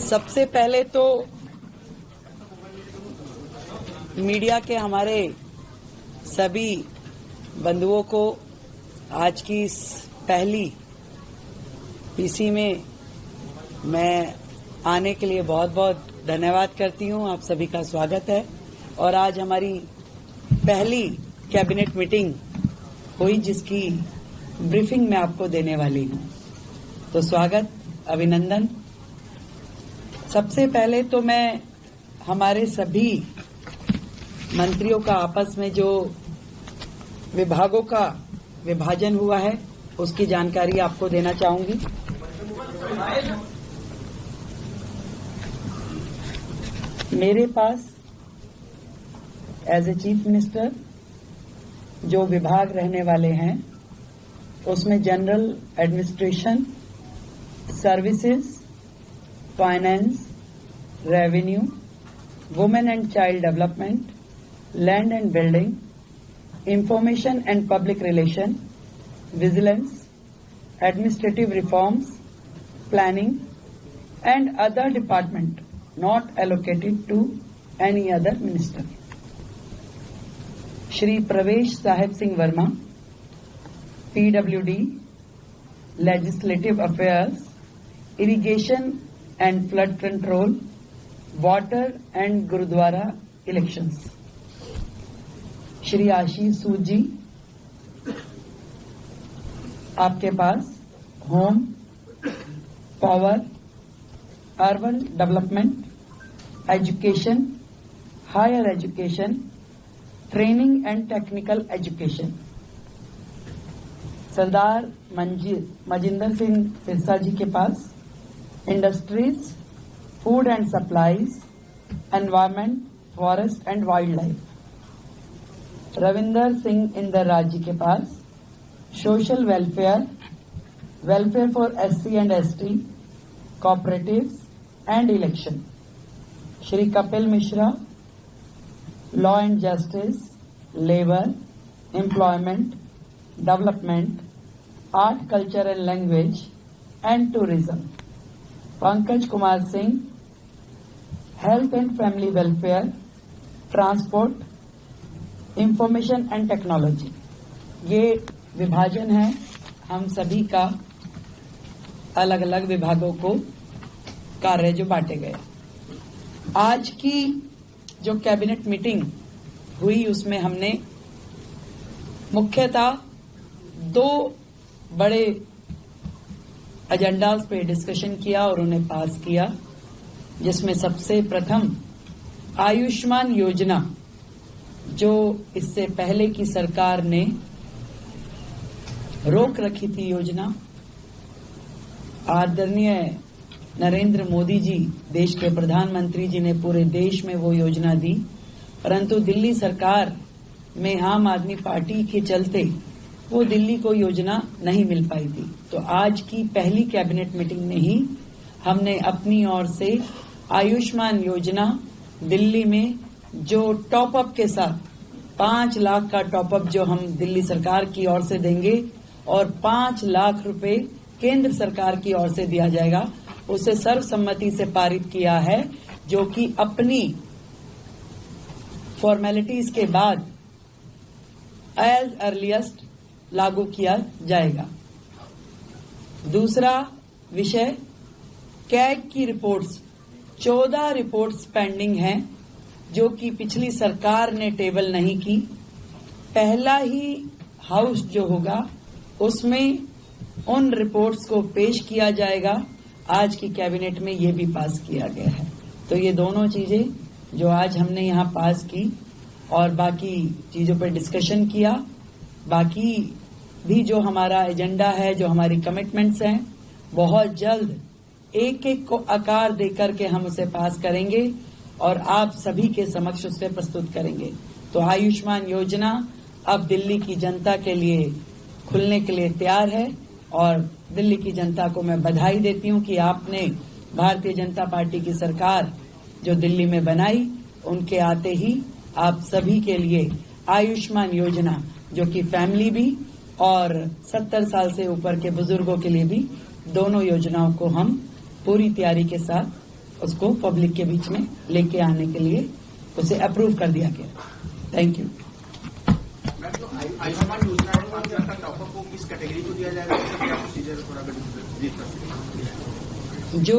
सबसे पहले तो मीडिया के हमारे सभी बंधुओं को आज की इस पहली पीसी में मैं आने के लिए बहुत बहुत धन्यवाद करती हूं। आप सभी का स्वागत है और आज हमारी पहली कैबिनेट मीटिंग हुई जिसकी ब्रीफिंग मैं आपको देने वाली हूं। तो स्वागत, अभिनंदन। सबसे पहले तो मैं हमारे सभी मंत्रियों का आपस में जो विभागों का विभाजन हुआ है उसकी जानकारी आपको देना चाहूंगी। मेरे पास एज ए चीफ मिनिस्टर जो विभाग रहने वाले हैं उसमें general administration, services, finance, revenue, women and child development, land and building, information and public relation, vigilance, administrative reforms, planning and other department not allocated to any other minister. Shri Pravesh Sahib Singh Verma, PWD, Legislative Affairs, Irrigation and Flood Control, Water and Gurudwara Elections. Shri Ashish Sood ji, आपके पास home, power, urban development, education, higher education, training and technical education. Sardar Manjinder Singh Sirsa ji के पास industries, food and supplies, environment, forest and wild life. Ravinder Singh Indraj ji के पास social welfare, welfare for SC and ST, cooperatives and election. Shri Kapil Mishra, law and justice, labour, employment, development, art, culture and language and tourism. Pankaj Kumar Singh, health and family welfare, transport, information and technology. ये विभाजन है हम सभी का, अलग अलग विभागों को कार्य जो बांटे गए। आज की जो कैबिनेट मीटिंग हुई उसमें हमने मुख्यतः दो बड़े एजेंडास पे डिस्कशन किया और उन्हें पास किया, जिसमें सबसे प्रथम आयुष्मान योजना, जो इससे पहले की सरकार ने रोक रखी थी योजना। आदरणीय नरेंद्र मोदी जी, देश के प्रधानमंत्री जी ने पूरे देश में वो योजना दी, परंतु दिल्ली सरकार में आम आदमी पार्टी के चलते वो दिल्ली को योजना नहीं मिल पाई थी। तो आज की पहली कैबिनेट मीटिंग में ही हमने अपनी ओर से आयुष्मान योजना दिल्ली में जो टॉपअप के साथ 5 लाख का टॉपअप जो हम दिल्ली सरकार की ओर से देंगे और 5 लाख रुपए केंद्र सरकार की ओर से दिया जाएगा, उसे सर्वसम्मति से पारित किया है, जो कि अपनी फॉर्मेलिटीज के बाद एज अर्लीस्ट लागू किया जाएगा। दूसरा विषय, कैग की रिपोर्ट्स, 14 रिपोर्ट्स पेंडिंग हैं जो कि पिछली सरकार ने टेबल नहीं की। पहला ही हाउस जो होगा उसमें उन रिपोर्ट्स को पेश किया जाएगा। आज की कैबिनेट में ये भी पास किया गया है। तो ये दोनों चीजें जो आज हमने यहाँ पास की और बाकी चीजों पर डिस्कशन किया, बाकी भी जो हमारा एजेंडा है, जो हमारी कमिटमेंट्स हैं, बहुत जल्द एक एक को आकार देकर के हम उसे पास करेंगे और आप सभी के समक्ष उसे प्रस्तुत करेंगे। तो आयुष्मान योजना अब दिल्ली की जनता के लिए खुलने के लिए तैयार है और दिल्ली की जनता को मैं बधाई देती हूं कि आपने भारतीय जनता पार्टी की सरकार जो दिल्ली में बनाई, उनके आते ही आप सभी के लिए आयुष्मान योजना, जो कि फैमिली भी और 70 साल से ऊपर के बुजुर्गों के लिए भी, दोनों योजनाओं को हम पूरी तैयारी के साथ उसको पब्लिक के बीच में लेके आने के लिए उसे अप्रूव कर दिया गया। Thank you. आयुष्मान योजना में 5 लाख का टॉपअप को किस कैटेगरी को दिया जाएगा, क्या प्रोसीजर थोड़ा जो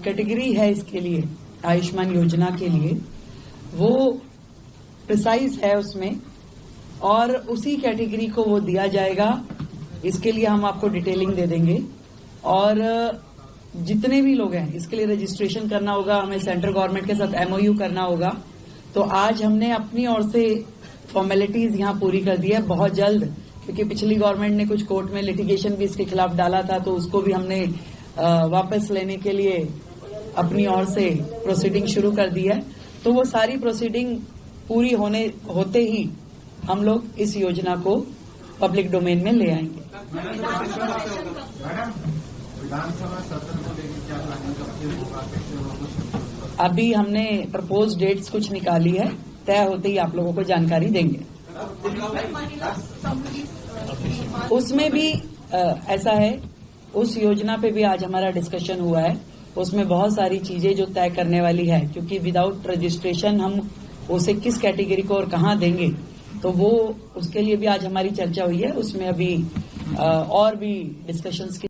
कैटेगरी है इसके लिए आयुष्मान योजना के लिए वो प्रिसाइज है उसमें, और उसी कैटेगरी को वो दिया जाएगा। इसके लिए हम आपको डिटेलिंग दे देंगे, और जितने भी लोग हैं इसके लिए रजिस्ट्रेशन करना होगा, हमें सेंट्रल गवर्नमेंट के साथ MOU करना होगा। तो आज हमने अपनी ओर से फॉर्मेलिटीज यहां पूरी कर दी है। बहुत जल्द, क्योंकि पिछली गवर्नमेंट ने कुछ कोर्ट में लिटिगेशन भी इसके खिलाफ डाला था, तो उसको भी हमने वापस लेने के लिए अपनी ओर से प्रोसीडिंग शुरू कर दी है। तो वो सारी प्रोसीडिंग पूरी होते ही हम लोग इस योजना को पब्लिक डोमेन में ले आएंगे। अभी हमने प्रपोज डेट्स कुछ निकाली है, तय होते ही आप लोगों को जानकारी देंगे। उसमें भी ऐसा है, उस योजना पे भी आज हमारा डिस्कशन हुआ है। उसमें बहुत सारी चीजें जो तय करने वाली है, क्योंकि विदाउट रजिस्ट्रेशन हम उसे किस कैटेगरी को और कहाँ देंगे, तो वो उसके लिए भी आज हमारी चर्चा हुई है। उसमें अभी और भी डिस्कशंस की